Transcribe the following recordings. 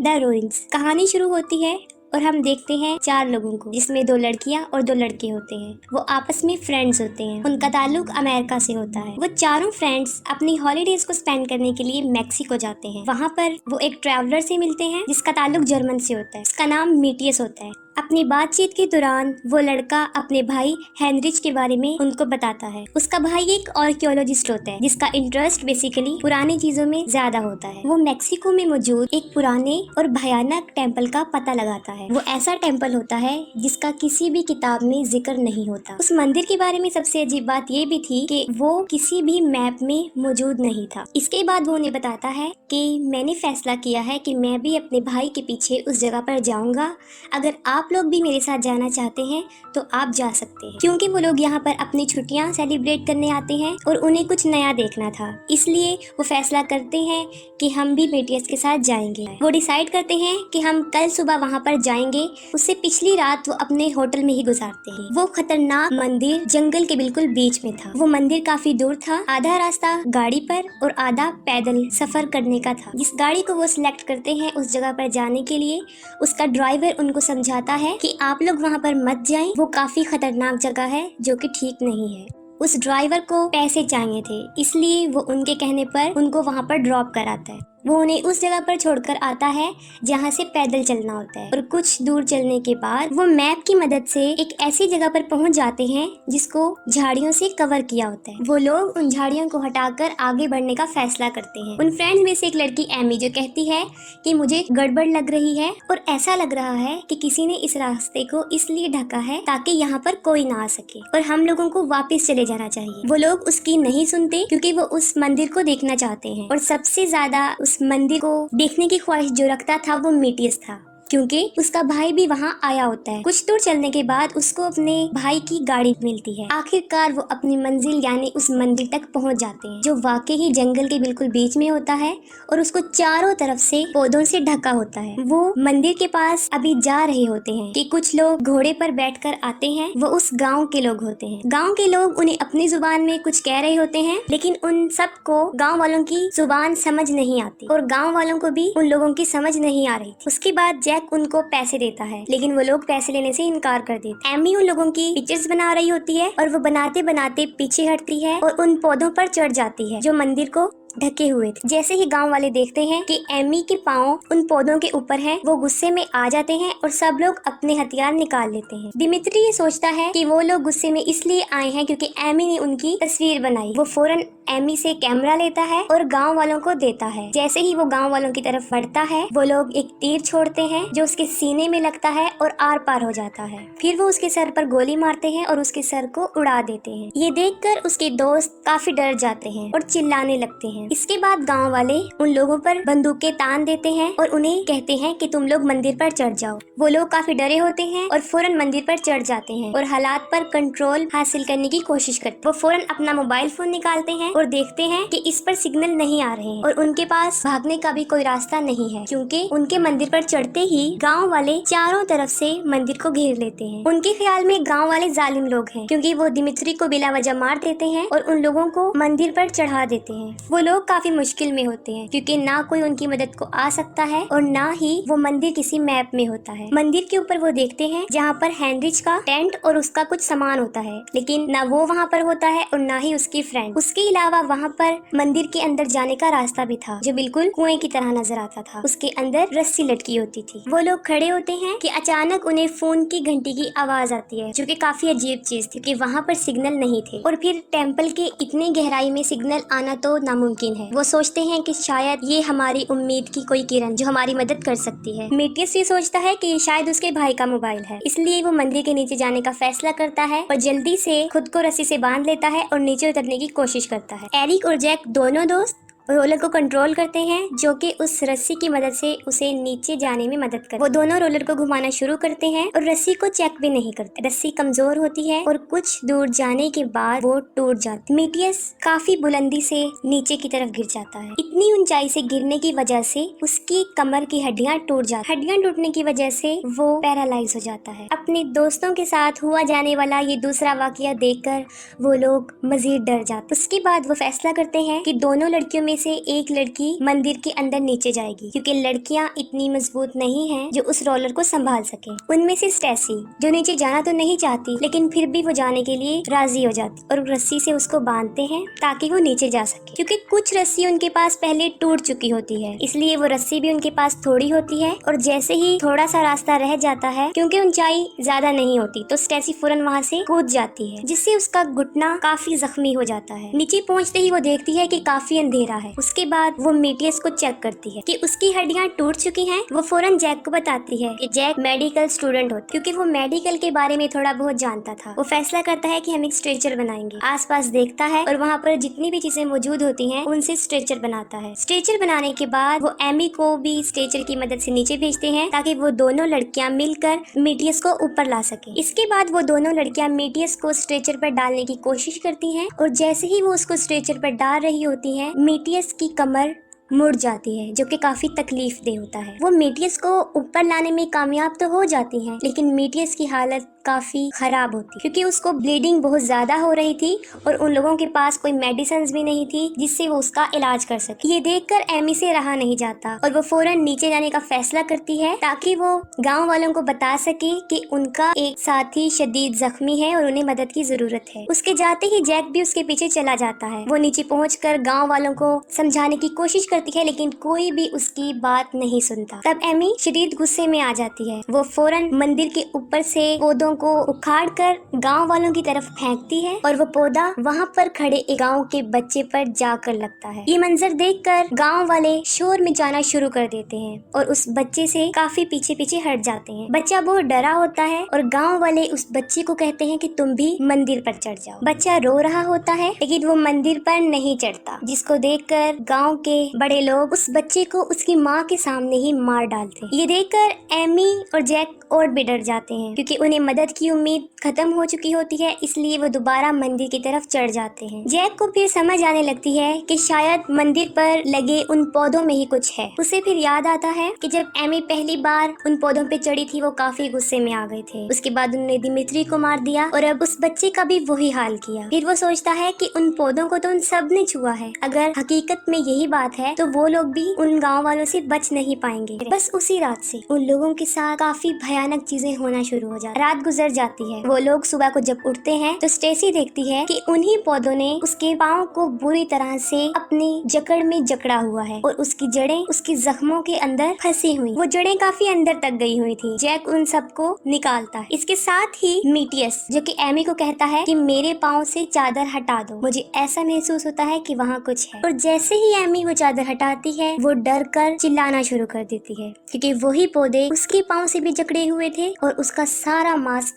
The ruins. कहानी शुरू होती है और हम देखते हैं 4 लोगों को, जिसमें 2 लड़कियां और 2 लड़के होते हैं। वो आपस में फ्रेंड्स होते हैं। उनका ताल्लुक अमेरिका से होता है। वो चारों फ्रेंड्स अपनी हॉलीडेज को स्पेंड करने के लिए मैक्सिको जाते हैं। वहाँ पर वो एक ट्रैवलर से मिलते हैं जिसका ताल्लुक जर्मन से होता है। उसका नाम मीटियस होता है। अपनी बातचीत के दौरान वो लड़का अपने भाई हेनरिच के बारे में उनको बताता है। उसका भाई एक आर्कियोलॉजिस्ट होता है जिसका इंटरेस्ट बेसिकली पुरानी चीजों में ज्यादा होता है। वो मैक्सिको में मौजूद एक पुराने और भयानक टेम्पल का पता लगाता है। वो ऐसा टेम्पल होता है जिसका किसी भी किताब में जिक्र नहीं होता। उस मंदिर के बारे में सबसे अजीब बात ये भी थी कि वो किसी भी मैप में मौजूद नहीं था। इसके बाद वो उन्हें बताता है कि मैंने फैसला किया है कि मैं भी अपने भाई के पीछे उस जगह पर जाऊंगा। अगर आप लोग भी मेरे साथ जाना चाहते हैं तो आप जा सकते हैं, क्योंकि वो लोग यहाँ पर अपनी छुट्टियाँ सेलिब्रेट करने आते हैं और उन्हें कुछ नया देखना था। इसलिए वो फैसला करते हैं कि हम भी मीटियस के साथ जाएंगे। वो डिसाइड करते हैं कि हम कल सुबह वहाँ पर जाएंगे। उससे पिछली रात वो अपने होटल में ही गुजारते हैं। वो खतरनाक मंदिर जंगल के बिल्कुल बीच में था। वो मंदिर काफी दूर था। आधा रास्ता गाड़ी पर और आधा पैदल सफर करने का था। जिस गाड़ी को वो सिलेक्ट करते हैं उस जगह पर जाने के लिए, उसका ड्राइवर उनको समझाता है कि आप लोग वहाँ पर मत जाएं, वो काफी खतरनाक जगह है जो कि ठीक नहीं है। उस ड्राइवर को पैसे चाहिए थे, इसलिए वो उनके कहने पर उनको वहाँ पर ड्रॉप कराता है। वो उन्हें उस जगह पर छोड़कर आता है जहाँ से पैदल चलना होता है और कुछ दूर चलने के बाद वो मैप की मदद से एक ऐसी जगह पर पहुँच जाते हैं जिसको झाड़ियों से कवर किया होता है। वो लोग उन झाड़ियों को हटाकर आगे बढ़ने का फैसला करते हैं। उन फ्रेंड्स में से एक लड़की एमी जो कहती है कि मुझे गड़बड़ लग रही है और ऐसा लग रहा है कि किसी ने इस रास्ते को इसलिए ढका है ताकि यहाँ पर कोई ना आ सके और हम लोगों को वापस चले जाना चाहिए। वो लोग उसकी नहीं सुनते क्योंकि वो उस मंदिर को देखना चाहते हैं और सबसे ज्यादा उस मंदिर को देखने की ख्वाहिश जो रखता था वो मीटियस था, क्योंकि उसका भाई भी वहाँ आया होता है। कुछ दूर चलने के बाद उसको अपने भाई की गाड़ी मिलती है। आखिरकार वो अपनी मंजिल यानी उस मंदिर तक पहुँच जाते हैं जो वाकई ही जंगल के बिल्कुल बीच में होता है और उसको चारों तरफ से पौधों से ढका होता है। वो मंदिर के पास अभी जा रहे होते हैं कि कुछ लोग घोड़े पर बैठकर आते हैं। वो उस गाँव के लोग होते हैं। गाँव के लोग उन्हें अपनी जुबान में कुछ कह रहे होते हैं, लेकिन उन सबको गाँव वालों की जुबान समझ नहीं आती और गाँव वालों को भी उन लोगों की समझ नहीं आ रही थी। उसके बाद जैक उनको पैसे देता है, लेकिन वो लोग पैसे लेने से इनकार कर देते। एमी उन लोगों की पिक्चर्स बना रही होती है और वो बनाते बनाते पीछे हटती है और उन पौधों पर चढ़ जाती है जो मंदिर को ढके हुए थे। जैसे ही गांव वाले देखते हैं कि एमी के पाँव उन पौधों के ऊपर हैं, वो गुस्से में आ जाते हैं और सब लोग अपने हथियार निकाल लेते हैं। दिमित्री ये सोचता है कि वो लोग गुस्से में इसलिए आए हैं क्योंकि एमी ने उनकी तस्वीर बनाई। वो फौरन एमी से कैमरा लेता है और गांव वालों को देता है। जैसे ही वो गांव वालों की तरफ बढ़ता है, वो लोग एक तीर छोड़ते हैं जो उसके सीने में लगता है और आर पार हो जाता है। फिर वो उसके सर पर गोली मारते हैं और उसके सर को उड़ा देते हैं। ये देखकर उसके दोस्त काफी डर जाते हैं और चिल्लाने लगते हैं। इसके बाद गांव वाले उन लोगों पर बंदूकें तान देते हैं और उन्हें कहते हैं कि तुम लोग मंदिर पर चढ़ जाओ। वो लोग काफी डरे होते हैं और फौरन मंदिर पर चढ़ जाते हैं और हालात पर कंट्रोल हासिल करने की कोशिश करते। वो फौरन अपना मोबाइल फोन निकालते हैं और देखते हैं कि इस पर सिग्नल नहीं आ रहे हैं और उनके पास भागने का भी कोई रास्ता नहीं है, क्योंकि उनके मंदिर पर चढ़ते ही गाँव वाले चारों तरफ से मंदिर को घेर लेते हैं। उनके ख्याल में गाँव वाले जालिम लोग हैं, क्योंकि वो दिमित्री को बिला वजह मार देते हैं और उन लोगों को मंदिर पर चढ़ा देते हैं। वो लोग काफी मुश्किल में होते हैं क्योंकि ना कोई उनकी मदद को आ सकता है और ना ही वो मंदिर किसी मैप में होता है। मंदिर के ऊपर वो देखते हैं जहाँ पर हेनरिच का टेंट और उसका कुछ सामान होता है, लेकिन ना वो वहाँ पर होता है और ना ही उसकी फ्रेंड। उसके अलावा वहाँ पर मंदिर के अंदर जाने का रास्ता भी था जो बिल्कुल कुएं की तरह नजर आता था। उसके अंदर रस्सी लटकी होती थी। वो लोग खड़े होते हैं कि अचानक उन्हें फोन की घंटी की आवाज आती है, जो कि काफी अजीब चीज थी कि वहाँ पर सिग्नल नहीं थे और फिर टेम्पल के इतने गहराई में सिग्नल आना तो नामुमकिन है। वो सोचते हैं कि शायद ये हमारी उम्मीद की कोई किरण जो हमारी मदद कर सकती है। मीटियस ये सोचता है कि शायद उसके भाई का मोबाइल है, इसलिए वो मंदिर के नीचे जाने का फैसला करता है और जल्दी से खुद को रस्सी से बांध लेता है और नीचे उतरने की कोशिश करता है। एरिक और जैक दोनों दोस्त रोलर को कंट्रोल करते हैं, जो कि उस रस्सी की मदद से उसे नीचे जाने में मदद करते। वो दोनों रोलर को घुमाना शुरू करते हैं और रस्सी को चेक भी नहीं करते। रस्सी कमजोर होती है और कुछ दूर जाने के बाद वो टूट जाती। मीटियस काफी बुलंदी से नीचे की तरफ गिर जाता है। इतनी ऊंचाई से गिरने की वजह से उसकी कमर की हड्डियां टूट जाती। हड्डियां टूटने की वजह से वो पैरालाइज हो जाता है। अपने दोस्तों के साथ हुआ जाने वाला ये दूसरा वाकया देखकर वो लोग मजीद डर जाते। उसके बाद वो फैसला करते हैं कि दोनों लड़कियों में में से एक लड़की मंदिर के अंदर नीचे जाएगी, क्योंकि लड़कियां इतनी मजबूत नहीं हैं जो उस रोलर को संभाल सके। उनमें से स्टेसी जो नीचे जाना तो नहीं चाहती, लेकिन फिर भी वो जाने के लिए राजी हो जाती और रस्सी से उसको बांधते हैं ताकि वो नीचे जा सके। क्योंकि कुछ रस्सी उनके पास पहले टूट चुकी होती है, इसलिए वो रस्सी भी उनके पास थोड़ी होती है। और जैसे ही थोड़ा सा रास्ता रह जाता है, क्योंकि ऊंचाई ज्यादा नहीं होती, तो स्टेसी फौरन वहाँ से कूद जाती है, जिससे उसका घुटना काफी जख्मी हो जाता है। नीचे पहुँचते ही वो देखती है कि काफी अंधेरा है। उसके बाद वो मेटियस को चेक करती है कि उसकी हड्डियाँ टूट चुकी हैं। वो फौरन जैक को बताती है कि जैक मेडिकल स्टूडेंट होता, क्योंकि वो मेडिकल के बारे में थोड़ा बहुत जानता था। वो फैसला करता है कि हम एक स्ट्रेचर बनाएंगे। आसपास देखता है और वहाँ पर जितनी भी चीजें मौजूद होती हैं उनसे स्ट्रेचर बनाता है। स्ट्रेचर बनाने के बाद वो एमी को भी स्ट्रेचर की मदद से नीचे भेजते हैं ताकि वो दोनों लड़कियां मिलकर मेटियस को ऊपर ला सके। इसके बाद वो दोनों लड़कियां मेटियस को स्ट्रेचर पर डालने की कोशिश करती हैं और जैसे ही वो उसको स्ट्रेचर पर डाल रही होती हैं, मेटियस की कमर मुड़ जाती है, जो कि काफी तकलीफ दे होता है। वो मेटियस को ऊपर लाने में कामयाब तो हो जाती हैं, लेकिन मेटियस की हालत काफी खराब होती, क्योंकि उसको ब्लीडिंग बहुत ज्यादा हो रही थी और उन लोगों के पास कोई मेडिसिन भी नहीं थी जिससे वो उसका इलाज कर सके। ये देखकर एमी से रहा नहीं जाता और वो फौरन नीचे जाने का फैसला करती है ताकि वो गांव वालों को बता सके कि उनका एक साथी शदीद जख्मी है और उन्हें मदद की जरूरत है। उसके जाते ही जैक भी उसके पीछे चला जाता है। वो नीचे पहुंचकर गांव वालों को समझाने की कोशिश करती है, लेकिन कोई भी उसकी बात नहीं सुनता। तब एमी शदीद गुस्से में आ जाती है। वो फौरन मंदिर के ऊपर से पौधों को उखाड़कर गांव वालों की तरफ फेंकती है और वो पौधा वहां पर खड़े एक गांव के बच्चे पर जाकर लगता है। ये मंजर देखकर गांव वाले शोर मचाना शुरू कर देते हैं और उस बच्चे से काफी पीछे पीछे हट जाते हैं। बच्चा बहुत डरा होता है और गांव वाले उस बच्चे को कहते हैं कि तुम भी मंदिर पर चढ़ जाओ। बच्चा रो रहा होता है, लेकिन वो मंदिर पर नहीं चढ़ता, जिसको देखकर गांव के बड़े लोग उस बच्चे को उसकी माँ के सामने ही मार डालते हैं। ये देखकर एमी और जैक और भी डर जाते हैं, क्योंकि उन्हें मदद की उम्मीद खत्म हो चुकी होती है, इसलिए वो दोबारा मंदिर की तरफ चढ़ जाते हैं। जैक को फिर समझ आने लगती है कि शायद मंदिर पर लगे उन पौधों में ही कुछ है। उसे फिर याद आता है कि जब एमी पहली बार उन पौधों पे चढ़ी थी, वो काफी गुस्से में आ गए थे। उसके बाद उन्होंने दिमित्री को मार दिया और अब उस बच्चे का भी वही हाल किया। फिर वो सोचता है कि उन पौधों को तो उन सब ने छुआ है। अगर हकीकत में यही बात है तो वो लोग भी उन गाँव वालों से बच नहीं पाएंगे। बस उसी रात से उन लोगों के साथ काफी भयानक चीजें होना शुरू हो जाती। रात गुजर जाती है। वो लोग सुबह को जब उठते हैं तो स्टेसी देखती है कि उन्हीं पौधों ने उसके पाँव को बुरी तरह से अपनी जकड़ में जकड़ा हुआ है और उसकी जड़ें उसके जख्मों के अंदर फंसी हुई। वो जड़ें काफी अंदर तक गई हुई थी। जैक उन सबको निकालता है। इसके साथ ही मेटियस, जो कि एमी को कहता है कि मेरे पाँव से चादर हटा दो, मुझे ऐसा महसूस होता है कि वहाँ कुछ है। और जैसे ही एमी वो चादर हटाती है, वो डर कर चिल्लाना शुरू कर देती है, क्योंकि वही पौधे उसके पाँव से भी जकड़े हुए थे और उसका सारा मांस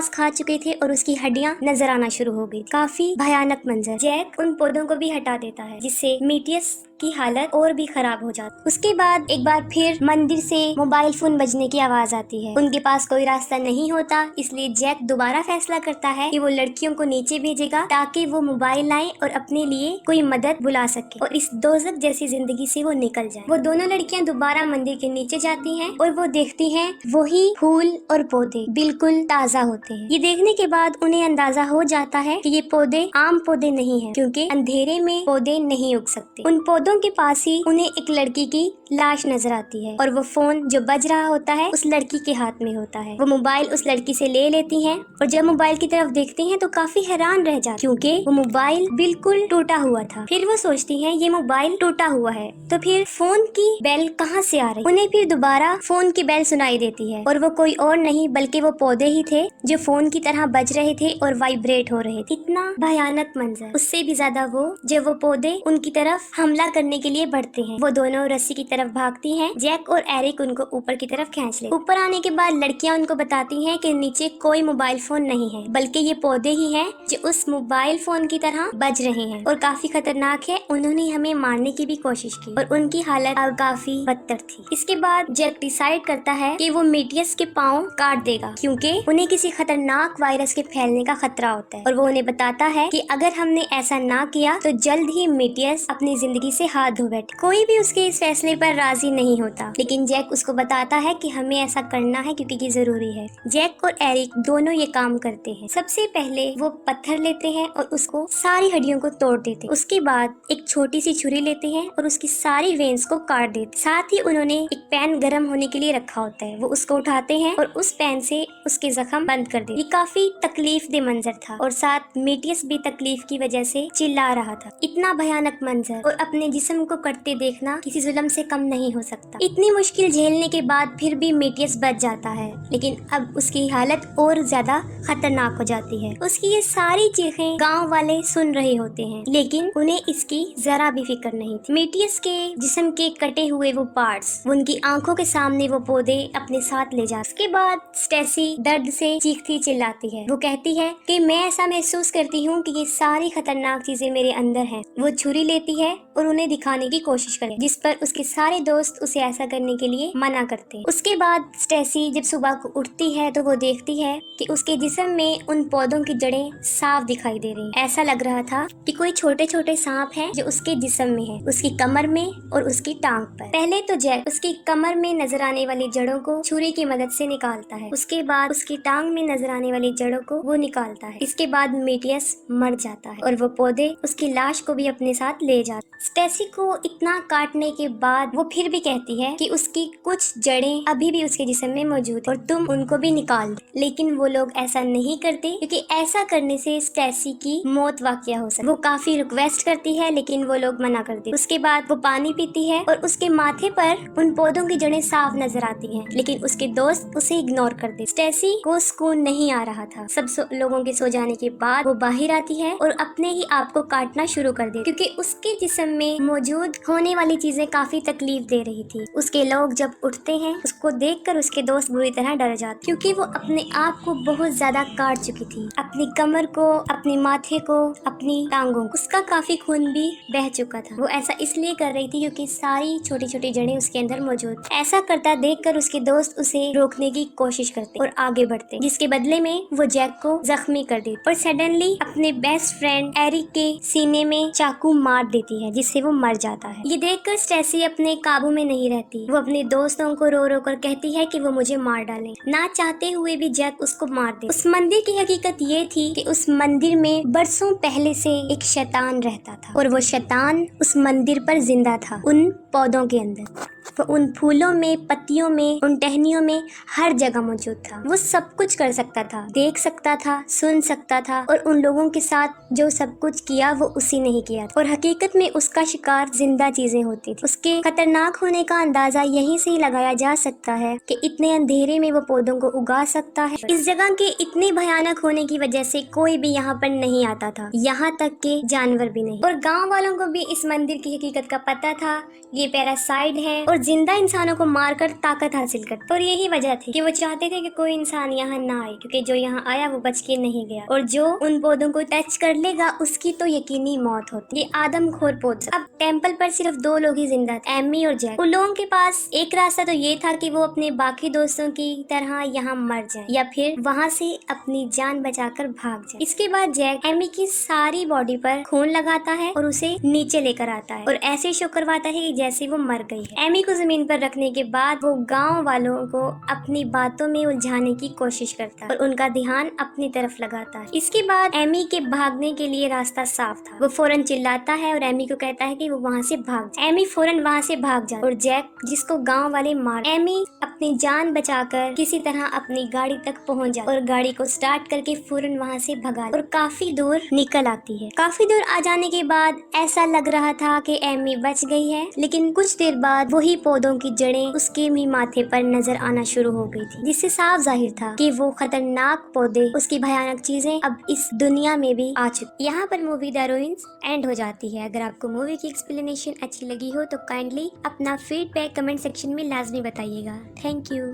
खा चुके थे और उसकी हड्डियां नजर आना शुरू हो गई। काफी भयानक मंजर। जैक उन पौधों को भी हटा देता है, जिससे मेटियस की हालत और भी खराब हो जाती। उसके बाद एक बार फिर मंदिर से मोबाइल फोन बजने की आवाज आती है। उनके पास कोई रास्ता नहीं होता, इसलिए जैक दोबारा फैसला करता है कि वो लड़कियों को नीचे भेजेगा ताकि वो मोबाइल लाएं और अपने लिए कोई मदद बुला सके और इस दोज़ख जैसी जिंदगी से वो निकल जाए। वो दोनों लड़कियां दोबारा मंदिर के नीचे जाती हैं और वो देखती हैं वही फूल और पौधे बिल्कुल ताज़ा होते हैं। ये देखने के बाद उन्हें अंदाजा हो जाता है कि ये पौधे आम पौधे नहीं हैं, क्योंकि अंधेरे में पौधे नहीं उग सकते। उन पौधों के पास ही उन्हें एक लड़की की लाश नजर आती है और वो फोन जो बज रहा होता है उस लड़की के हाथ में होता है। वो मोबाइल उस लड़की से ले लेती हैं और जब मोबाइल की तरफ देखती हैं तो काफी हैरान रह जाती, क्योंकि वो मोबाइल बिल्कुल टूटा हुआ था। फिर वो सोचती हैं ये मोबाइल टूटा हुआ है, तो फिर फोन की बेल कहाँ से आ रही। उन्हें फिर दोबारा फोन की बेल सुनाई देती है और वो कोई और नहीं बल्कि वो पौधे ही थे जो फोन की तरह बज रहे थे और वाइब्रेट हो रहे थे। इतना भयानक मंजर। उससे भी ज्यादा वो जब वो पौधे उनकी तरफ हमला करने के लिए बढ़ते हैं। वो दोनों रस्सी की तरफ भागती हैं। जैक और एरिक उनको ऊपर की तरफ खींच ले। ऊपर आने के बाद लड़कियां उनको बताती हैं कि नीचे कोई मोबाइल फोन नहीं है, बल्कि ये पौधे ही हैं जो उस मोबाइल फोन की तरह बज रहे हैं और काफी खतरनाक है। उन्होंने हमें मारने की भी कोशिश की और उनकी हालत अब काफी बदतर थी। इसके बाद जैक डिसाइड करता है कि वो मेटियस के पाँव काट देगा, क्योंकि उन्हें किसी खतरनाक वायरस के फैलने का खतरा होता है और वो उन्हें बताता है कि अगर हमने ऐसा ना किया तो जल्द ही मेटियस अपनी जिंदगी से हाथ धो बैठे। कोई भी उसके इस फैसले पर राजी नहीं होता, लेकिन जैक उसको बताता है कि हमें ऐसा करना है क्योंकि ये जरूरी है। जैक और एरिक दोनों ये काम करते हैं। सबसे पहले वो पत्थर लेते हैं और उसको सारी हड्डियों को तोड़ देते हैं। उसके बाद एक छोटी सी छुरी लेते हैं और उसकी सारी वेन्स को काट देते। साथ ही उन्होंने एक पैन गर्म होने के लिए रखा होता है, वो उसको उठाते हैं और उस पैन से उसके जख्म बंद कर देते। ये काफी तकलीफ दे मंजर था और साथ मेटियस भी तकलीफ की वजह से चिल्ला रहा था। इतना भयानक मंजर और अपने जिस्म को कटते देखना किसी जुल्म से कम नहीं हो सकता। इतनी मुश्किल झेलने के बाद फिर भी मेटियस बच जाता है, लेकिन अब उसकी हालत और ज्यादा खतरनाक हो जाती है। उसकी ये सारी चीखें गांव वाले सुन रहे होते हैं, लेकिन उन्हें इसकी जरा भी फिक्र नहीं थी। मेटियस के जिस्म के कटे हुए वो पार्ट्स उनकी आंखों के सामने वो पौधे अपने साथ ले जा। उसके बाद स्टेसी दर्द से चीखती चिल्लाती है। वो कहती है कि मैं ऐसा महसूस करती हूँ कि ये सारी खतरनाक चीजें मेरे अंदर हैं। वो छुरी लेती है और उन्हें दिखाने की कोशिश करे, जिस पर उसके सारे दोस्त उसे ऐसा करने के लिए मना करते हैं। उसके बाद स्टेसी जब सुबह को उठती है तो वो देखती है कि उसके जिस्म में उन पौधों की जड़ें साफ दिखाई दे रही हैं। ऐसा लग रहा था कि कोई छोटे छोटे सांप हैं जो उसके जिस्म में है, उसकी कमर में और उसकी टांग पर। पहले तो जैक उसकी कमर में नजर आने वाली जड़ों को छुरी की मदद से निकालता है। उसके बाद उसकी टांग में नजर आने वाली जड़ों को वो निकालता है। इसके बाद मेटियस मर जाता है और वो पौधे उसकी लाश को भी अपने साथ ले जाते। स्टेसी को इतना काटने के बाद वो फिर भी कहती है कि उसकी कुछ जड़ें अभी भी उसके जिस्म में मौजूद है और तुम उनको भी निकाल दो, लेकिन वो लोग ऐसा नहीं करते क्योंकि ऐसा करने से स्टेसी की मौत वाकया हो सकती। वो काफी रिक्वेस्ट करती है लेकिन वो लोग मना करते। उसके बाद वो पानी पीती है और उसके माथे पर उन पौधों की जड़ें साफ नजर आती हैं, लेकिन उसके दोस्त उसे इग्नोर करते। स्टेसी को सुकून नहीं आ रहा था। सब लोगों के सो जाने के बाद वो बाहर आती है और अपने ही आप को काटना शुरू कर दे, क्योंकि उसके जिस्म में मौजूद होने वाली चीजें काफी तकलीफ दे रही थी। उसके लोग जब उठते हैं उसको देखकर उसके दोस्त बुरी तरह डर जाते, क्योंकि वो अपने आप को बहुत ज्यादा काट चुकी थी। अपनी कमर को, अपने माथे को, अपनी टांगों को। उसका काफी खून भी बह चुका था। वो ऐसा इसलिए कर रही थी क्योंकि सारी छोटी छोटी जड़ें उसके अंदर मौजूद। ऐसा करता देखकर उसके दोस्त उसे रोकने की कोशिश करते और आगे बढ़ते, जिसके बदले में वो जैक को जख्मी कर देती और सडनली अपने बेस्ट फ्रेंड एरिक के सीने में चाकू मार देती है, जिससे वो मर जाता है। ये देखकर स्टेसी अपने काबू में नहीं रहती। वो अपने दोस्तों को रो रो कर कहती है कि वो मुझे मार डालें। ना चाहते हुए भी जैक उसको मार दे। उस मंदिर की हकीकत ये थी कि उस मंदिर में बरसों पहले से एक शैतान रहता था और वो शैतान उस मंदिर पर जिंदा था, उन पौधों के अंदर। वो उन फूलों में, पत्तियों में, उन टहनियों में हर जगह मौजूद था। वो सब कुछ कर सकता था, देख सकता था, सुन सकता था, और उन लोगों के साथ जो सब कुछ किया वो उसी ने ही किया था। और हकीकत में उसका शिकार जिंदा चीजें होती थी। उसके खतरनाक होने का अंदाजा यहीं से ही लगाया जा सकता है कि इतने अंधेरे में वो पौधों को उगा सकता है। इस जगह के इतने भयानक होने की वजह से कोई भी यहाँ पर नहीं आता था, यहाँ तक के जानवर भी नहीं। और गाँव वालों को भी इस मंदिर की हकीकत का पता था। ये पैरासाइट है और जिंदा इंसानों को मारकर ताकत हासिल करते, और यही वजह थी कि वो चाहते थे कि कोई इंसान यहाँ ना आए, क्योंकि जो यहाँ आया वो बच के नहीं गया, और जो उन पौधों को टच कर लेगा उसकी तो यकीनी मौत होती। ये आदमखोर पौधे। अब टेम्पल पर सिर्फ 2 लोग ही जिंदा थे, एमी और जैक। उन लोगों के पास एक रास्ता तो ये था कि वो अपने बाकी दोस्तों की तरह यहाँ मर जाए या फिर वहाँ से अपनी जान बचाकर भाग जाए। इसके बाद जैक एमी की सारी बॉडी पर खून लगाता है और उसे नीचे लेकर आता है और ऐसे शो करवाता है कि जैसे वो मर गई है। एमी को जमीन पर रखने के बाद वो गांव वालों को अपनी बातों में उलझाने की कोशिश करता है और उनका ध्यान अपनी तरफ लगाता है। इसके बाद एमी के भागने के लिए रास्ता साफ था। वो फौरन चिल्लाता है और एमी को कहता है कि वो वहाँ से भाग जाए। एमी फौरन वहाँ से भाग जाए और जैक, जिसको गांव वाले मार, एमी अपनी जान बचाकर किसी तरह अपनी गाड़ी तक पहुँच जाए और गाड़ी को स्टार्ट करके फौरन वहाँ से भगा और काफी दूर निकल आती है। काफी दूर आ जाने के बाद ऐसा लग रहा था कि एमी बच गई है, लेकिन कुछ देर बाद वही पौधों की जड़ें उसके भी माथे पर नजर आना शुरू हो गई थी, जिससे साफ जाहिर था कि वो खतरनाक पौधे, उसकी भयानक चीजें अब इस दुनिया में भी आ चुकी। यहाँ पर मूवी द रूइंस एंड हो जाती है। अगर आपको मूवी की एक्सप्लेनेशन अच्छी लगी हो तो काइंडली अपना फीडबैक कमेंट सेक्शन में लाजमी बताइएगा। Thank you.